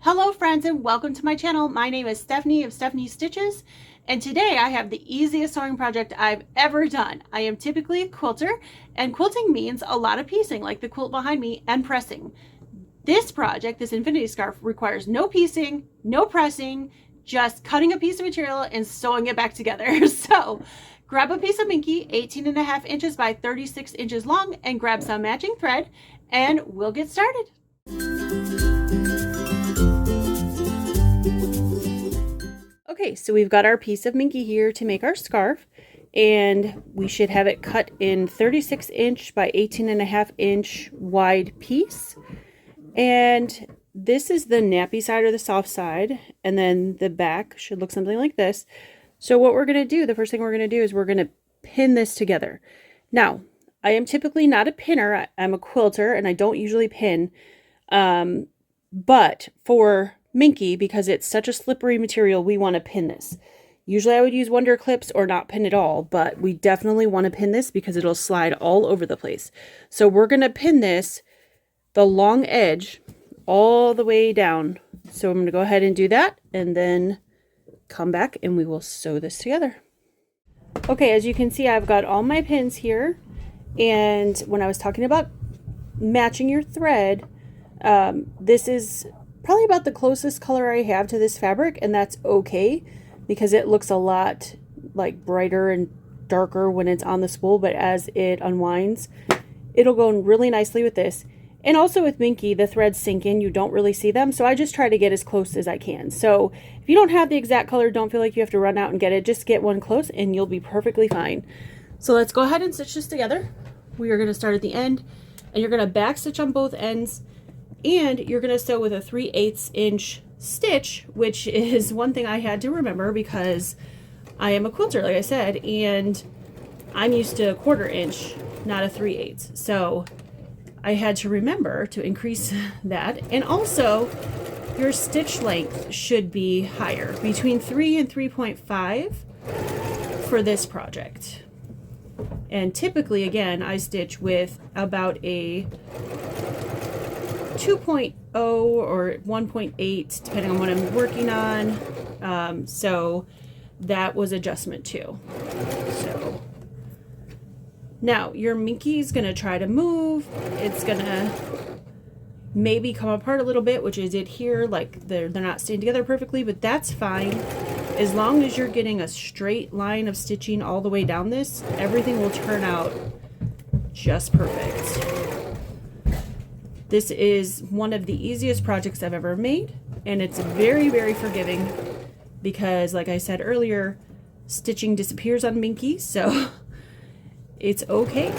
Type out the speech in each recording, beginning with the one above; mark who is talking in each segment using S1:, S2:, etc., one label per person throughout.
S1: Hello friends and welcome to my channel. My name is Stephanie of Stephanie Stitches, and today I have the easiest sewing project I've ever done. I am typically a quilter, and quilting means a lot of piecing like the quilt behind me and pressing. This project, this infinity scarf, requires no piecing, no pressing, just cutting a piece of material and sewing it back together. So grab a piece of minky 18.5 inches by 36 inches long and grab some matching thread and we'll get started. Okay, so we've got our piece of minky here to make our scarf, and we should have it cut in 36 inch by 18.5 inch wide piece. And this is the nappy side or the soft side, and then the back should look something like this. So what we're going to do, the first thing we're going to do is we're going to pin this together. Now, I am typically not a pinner. I'm a quilter, and I don't usually pin. But for minky, because it's such a slippery material, we want to pin this. Usually I would use wonder clips or not pin at all, but we definitely want to pin this because it'll slide all over the place. So we're going to pin this, the long edge, all the way down. So I'm going to go ahead and do that and then come back and we will sew this together. Okay, as you can see, I've got all my pins here. And when I was talking about matching your thread, this is probably about the closest color I have to this fabric, and that's okay because it looks a lot like brighter and darker when it's on the spool, but as it unwinds, it'll go really nicely with this. And also with minky, the threads sink in, you don't really see them, so I just try to get as close as I can. So if you don't have the exact color, don't feel like you have to run out and get it, just get one close and you'll be perfectly fine. So let's go ahead and stitch this together. We are going to start at the end, and you're going to back stitch on both ends. And you're going to sew with a 3/8 inch stitch, which is one thing I had to remember because I am a quilter, like I said, and I'm used to a 1/4 inch, not a 3/8. So I had to remember to increase that. And also, your stitch length should be higher, between 3 and 3.5 for this project. And typically, again, I stitch with about a 2.0 or 1.8 depending on what I'm working on, so that was adjustment too. So now your minky is going to try to move. It's going to maybe come apart a little bit, which is it here, like they're not staying together perfectly, but that's fine as long as you're getting a straight line of stitching all the way down this. Everything will turn out just perfect. This is one of the easiest projects I've ever made, and it's very, very forgiving because, like I said earlier, stitching disappears on minky, so it's okay.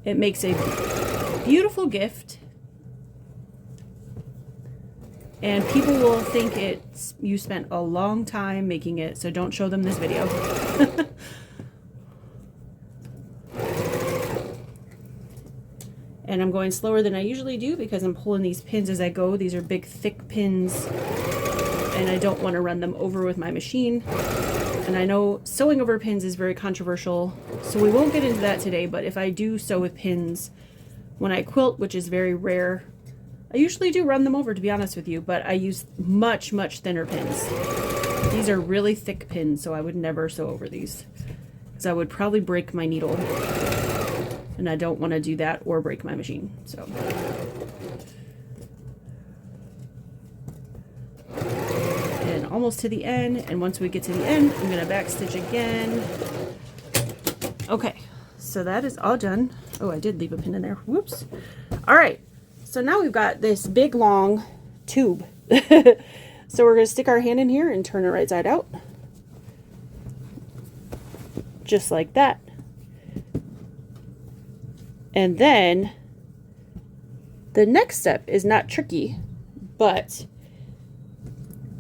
S1: It makes a beautiful gift, and people will think you spent a long time making it, so don't show them this video. And I'm going slower than I usually do because I'm pulling these pins as I go. These are big, thick pins, and I don't want to run them over with my machine. And I know sewing over pins is very controversial, so we won't get into that today, but if I do sew with pins when I quilt, which is very rare, I usually do run them over, to be honest with you, but I use much, much thinner pins. These are really thick pins, so I would never sew over these because I would probably break my needle. And I don't want to do that or break my machine. So and almost to the end, and once we get to the end, I'm going to back stitch again. Okay, so that is all done. Oh, I did leave a pin in there. Whoops. All right, so now we've got this big long tube. So we're going to stick our hand in here and turn it right side out, just like that. And then the next step is not tricky, but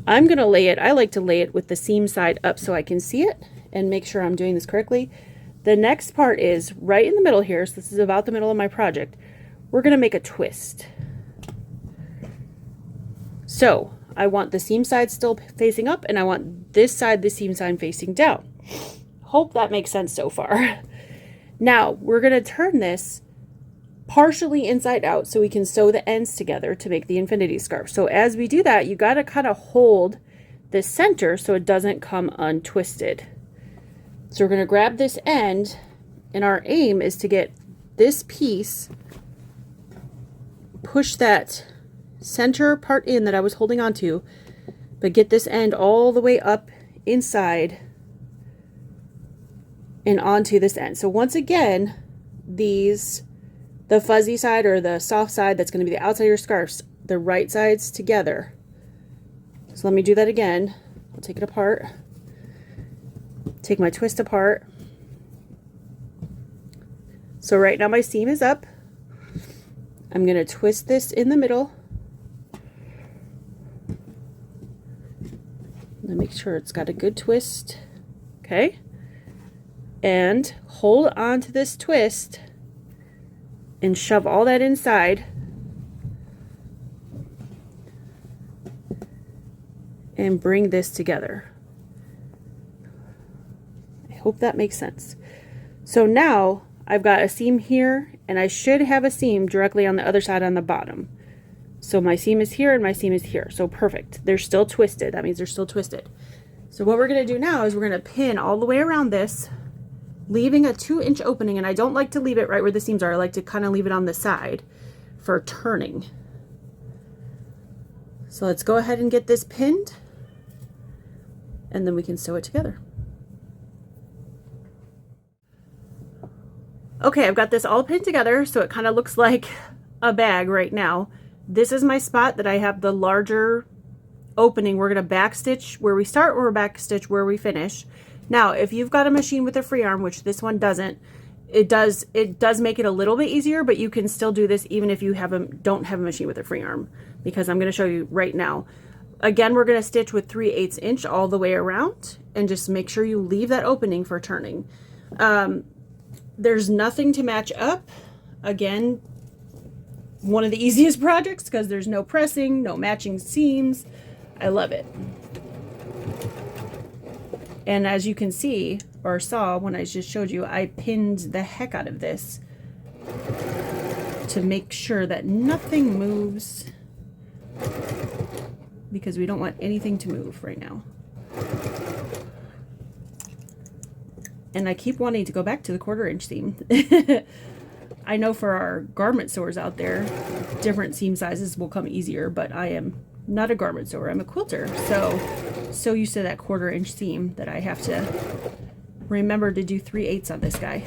S1: I'm going to lay it. I like to lay it with the seam side up so I can see it and make sure I'm doing this correctly. The next part is right in the middle here. So this is about the middle of my project. We're going to make a twist. So I want the seam side still facing up, and I want this side, the seam side, facing down. Hope that makes sense so far. Now we're going to turn this partially inside out so we can sew the ends together to make the infinity scarf. So as we do that, you got to kind of hold the center so it doesn't come untwisted. So we're going to grab this end, and our aim is to get this piece, push that center part in that I was holding on to, but get this end all the way up inside and onto this end. So once again, the fuzzy side or the soft side, that's going to be the outside of your scarf, the right sides together. So let me do that again. I'll take it apart, take my twist apart. So right now my seam is up. I'm going to twist this in the middle. Let me make sure it's got a good twist. Okay. And hold on to this twist and shove all that inside. And bring this together. I hope that makes sense. So now I've got a seam here, and I should have a seam directly on the other side on the bottom. So my seam is here and my seam is here. So perfect. They're still twisted. That means they're still twisted. So what we're going to do now is we're going to pin all the way around this, leaving a 2-inch opening. And I don't like to leave it right where the seams are. I like to kind of leave it on the side for turning. So let's go ahead and get this pinned, and then we can sew it together. Okay, I've got this all pinned together, so it kind of looks like a bag right now. This is my spot that I have the larger opening. We're going to backstitch where we start, or backstitch where we finish. Now, if you've got a machine with a free arm, which this one doesn't, it does make it a little bit easier, but you can still do this even if you don't have a machine with a free arm, because I'm going to show you right now. Again, we're going to stitch with 3/8 inch all the way around, and just make sure you leave that opening for turning. There's nothing to match up. Again, one of the easiest projects because there's no pressing, no matching seams. I love it. And as you can see, or saw when I just showed you, I pinned the heck out of this to make sure that nothing moves, because we don't want anything to move right now. And I keep wanting to go back to the 1/4 inch seam. I know for our garment sewers out there, different seam sizes will come easier, but I am not a garment sewer, I'm a quilter. So used to that 1/4 inch seam that I have to remember to do 3/8 on this guy.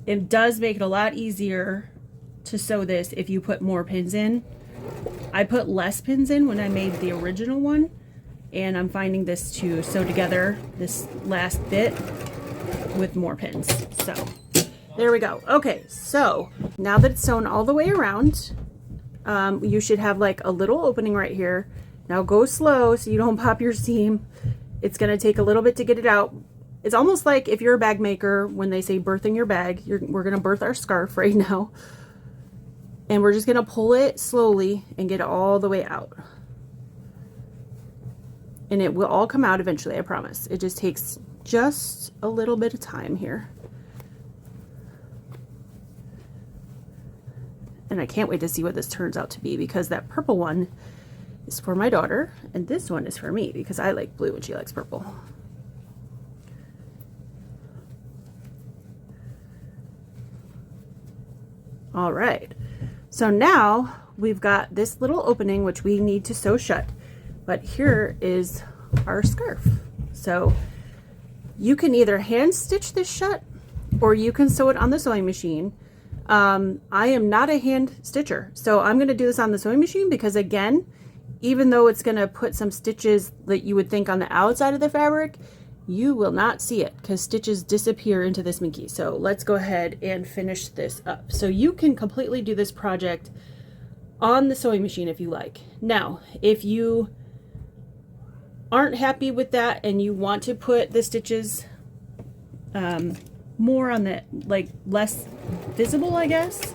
S1: It does make it a lot easier to sew this if you put more pins in. I put less pins in when I made the original one, and I'm finding this to sew together this last bit with more pins. So there we go. Okay, so now that it's sewn all the way around, you should have like a little opening right here. Now go slow so you don't pop your seam. It's going to take a little bit to get it out. It's almost like if you're a bag maker, when they say birthing your bag, we're going to birth our scarf right now. And we're just going to pull it slowly and get it all the way out. And it will all come out eventually, I promise. It just takes just a little bit of time here. And I can't wait to see what this turns out to be, because that purple one is for my daughter, and this one is for me because I like blue and she likes purple. All right, so now we've got this little opening which we need to sew shut, but here is our scarf. So you can either hand stitch this shut or you can sew it on the sewing machine. I am not a hand stitcher, so I'm going to do this on the sewing machine because, again, even though it's going to put some stitches that you would think on the outside of the fabric, you will not see it because stitches disappear into this minky. So let's go ahead and finish this up. So you can completely do this project on the sewing machine if you like. Now, if you aren't happy with that and you want to put the stitches more on the, like, less visible, I guess,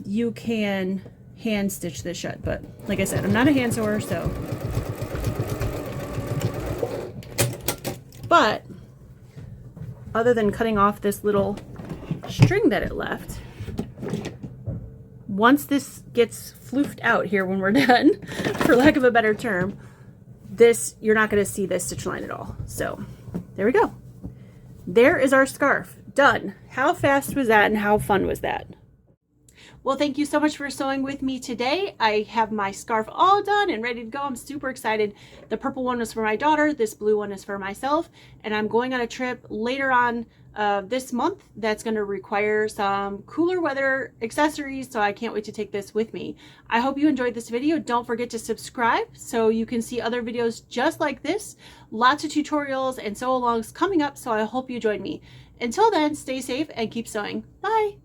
S1: you can hand stitch this shut. But like I said, I'm not a hand sewer, so. But other than cutting off this little string that it left, once this gets floofed out here when we're done, for lack of a better term, this, you're not going to see this stitch line at all. So there we go. There is our scarf done. How fast was that and how fun was that? Well, thank you so much for sewing with me today. I have my scarf all done and ready to go. I'm super excited. The purple one was for my daughter. This blue one is for myself. And I'm going on a trip later on this month that's going to require some cooler weather accessories. So I can't wait to take this with me. I hope you enjoyed this video. Don't forget to subscribe so you can see other videos just like this. Lots of tutorials and sew alongs coming up. So I hope you join me. Until then, stay safe and keep sewing. Bye.